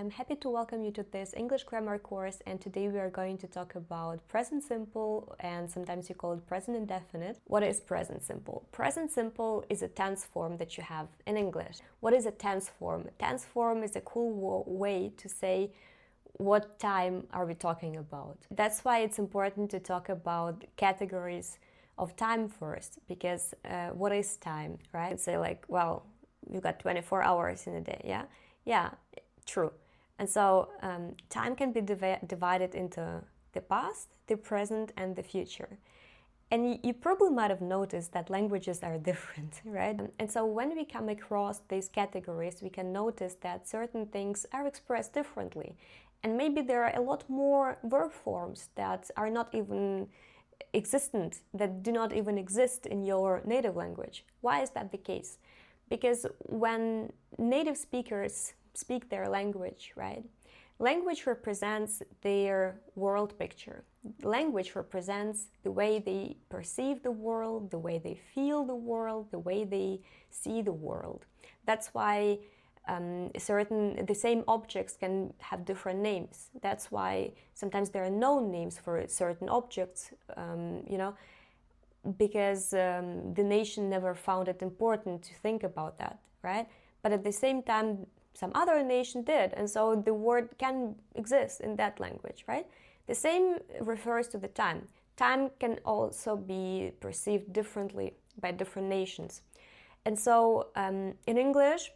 I'm happy to welcome you to this English grammar course, and today we are going to talk about present simple, and sometimes you call it present indefinite. What is present simple? Present simple is a tense form that you have in English. What is a tense form? A tense form is a cool way to say what time are we talking about. That's why it's important to talk about categories of time first, because what is time, right? Say like, well, you've got 24 hours in a day, yeah? Yeah, true. And so time can be divided into the past, the present, and the future. And you probably might have noticed that languages are different, right? And so when we come across these categories, we can notice that certain things are expressed differently. And maybe there are a lot more verb forms that are not even existent, that do not even exist in your native language. Why is that the case? Because when native speakers speak their language, right? Language represents their world picture. Language represents the way they perceive the world, the way they feel the world, the way they see the world. That's why the same objects can have different names. That's why sometimes there are no names for certain objects, because the nation never found it important to think about that, right? But at the same time, some other nation did, and so the word can exist in that language, right? The same refers to the time. Time can also be perceived differently by different nations. And so in English,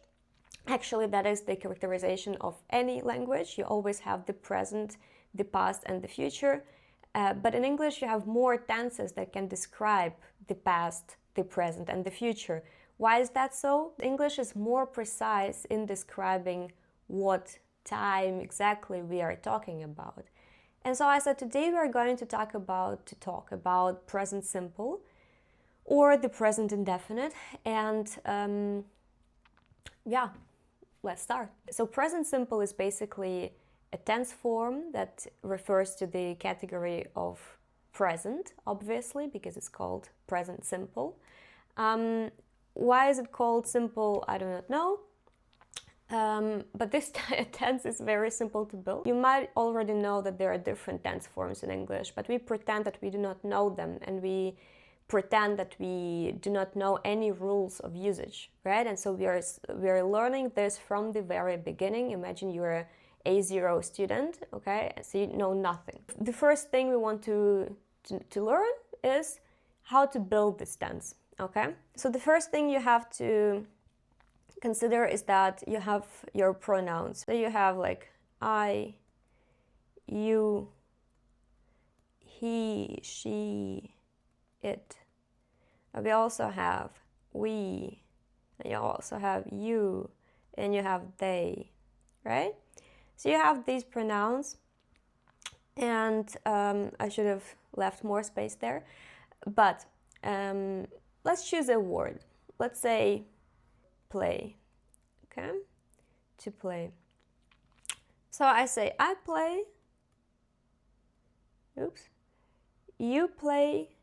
actually that is the characterization of any language. You always have the present, the past, and the future. But in English you have more tenses that can describe the past, the present, and the future. Why is that so? English is more precise in describing what time exactly we are talking about. And so I said today we are going to talk about present simple or the present indefinite. And let's start. So present simple is basically a tense form that refers to the category of present, obviously, because it's called present simple. Why is it called simple? I do not know. But this tense is very simple to build. You might already know that there are different tense forms in English, but we pretend that we do not know them, and we pretend that we do not know any rules of usage, right? And so we are learning this from the very beginning. Imagine you're a A0 student, okay? So you know nothing. The first thing we want to learn is how to build this tense, okay? So the first thing you have to consider is that you have your pronouns. So you have like I, you, he, she, it. We also have we, and you also have you, and you have they, right? So you have these pronouns, and I should have left more space there, but let's choose a word. Let's say play, okay? To play. So I say I play, oops, you play,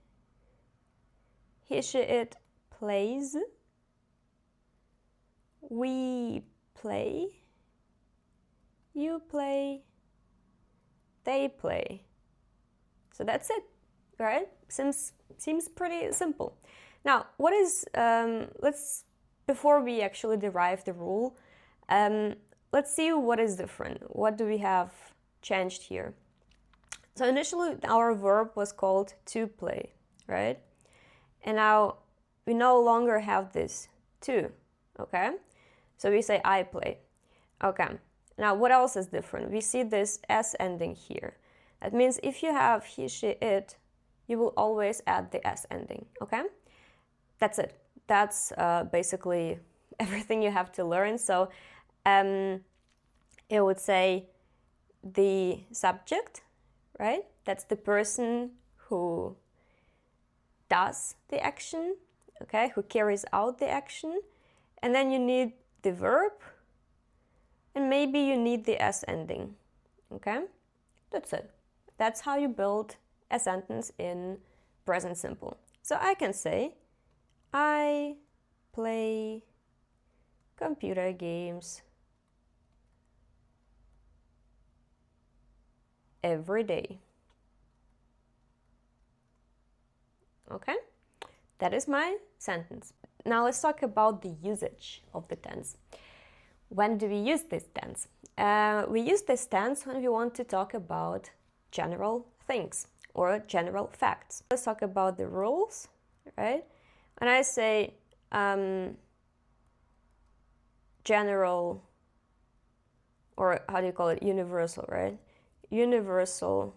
he, she, it plays, we play, you play, they play. So that's it, right? Seems pretty simple. Now, what is, before we actually derive the rule, let's see what is different. What do we have changed here? So initially our verb was called to play, right? And now we no longer have this to, okay? So we say I play, okay. Now what else is different? We see this S ending here. That means if you have he, she, it, you will always add the S ending, okay? That's it. That's basically everything you have to learn. So it would say the subject, right? That's the person who does the action, okay, who carries out the action. And then you need the verb, and maybe you need the S ending, okay? That's it. That's how you build a sentence in present simple. So I can say, I play computer games every day. Okay, that is my sentence. Now let's talk about the usage of the tense. When do we use this tense? We use this tense when we want to talk about general things or general facts. Let's talk about the rules, right? When I say general, or how do you call it, universal, right? Universal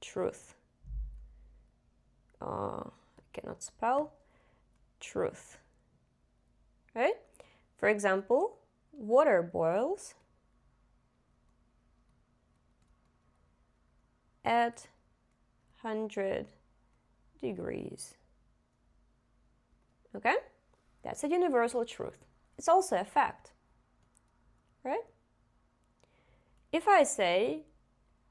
truth. I cannot spell truth, right? For example, water boils at 100 degrees. Okay? That's a universal truth. It's also a fact, right? If I say,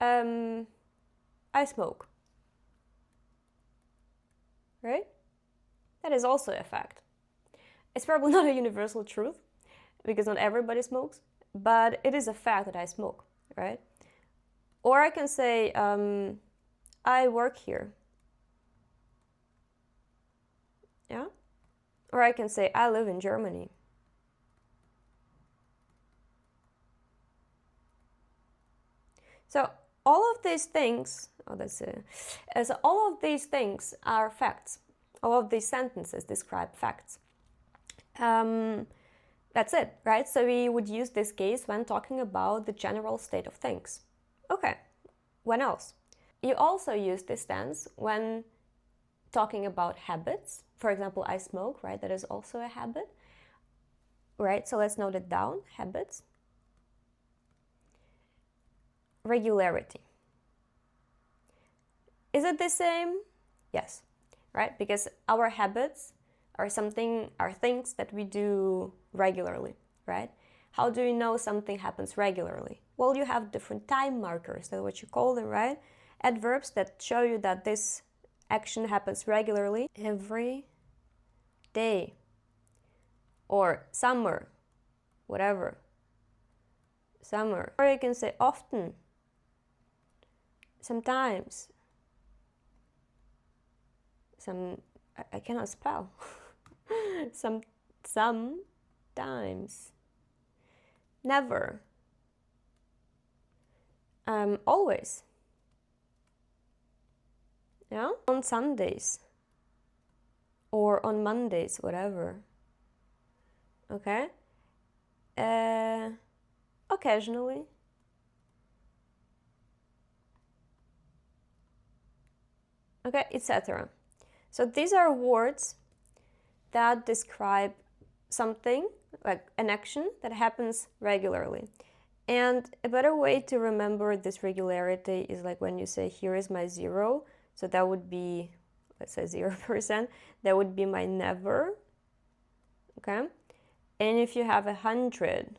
I smoke, right? That is also a fact. It's probably not a universal truth, because not everybody smokes, but it is a fact that I smoke, right? Or I can say, I work here. Yeah? Or I can say, I live in Germany. So all of these things, so all of these things are facts. All of these sentences describe facts. That's it, right? So we would use this case when talking about the general state of things. Okay, when else? You also use this tense when talking about habits. For example, I smoke, right? That is also a habit, right? So let's note it down, habits. Regularity. Is it the same? Yes, right? Because our habits are things that we do regularly, right? How do you know something happens regularly? Well, you have different time markers, that's what you call them, right? Adverbs that show you that this action happens regularly, every day, or summer, whatever, summer. Or you can say often, sometimes, I cannot spell. Sometimes, never, always, yeah, on Sundays, or on Mondays, whatever, okay, occasionally, okay, etc. So these are words that describe something, like an action that happens regularly. And a better way to remember this regularity is like when you say, here is my 0, so that would be, let's say 0%, that would be my never, okay? And if you have 100,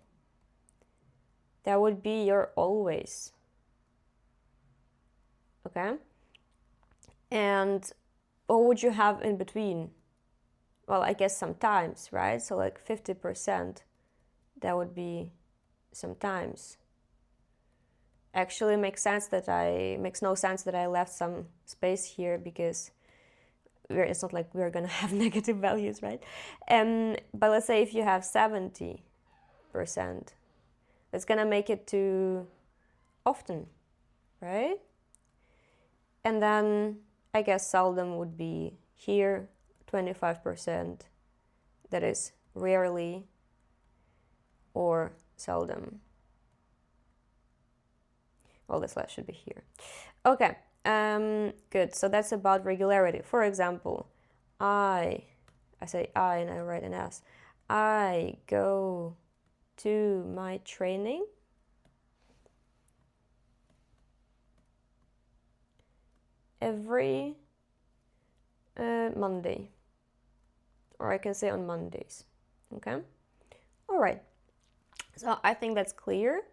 that would be your always, okay? And what would you have in between? Well, I guess sometimes, right? So like 50%, that would be sometimes. Actually makes no sense that I left some space here, because it's not like we're gonna have negative values, right? But let's say if you have 70%, that's gonna make it to often, right? And then I guess seldom would be here, 25%, that is rarely or seldom. Well, the slash should be here. Okay, good. So that's about regularity. For example, I say I and I write an S. I go to my training every Monday, or I can say on Mondays, okay? All right, so I think that's clear.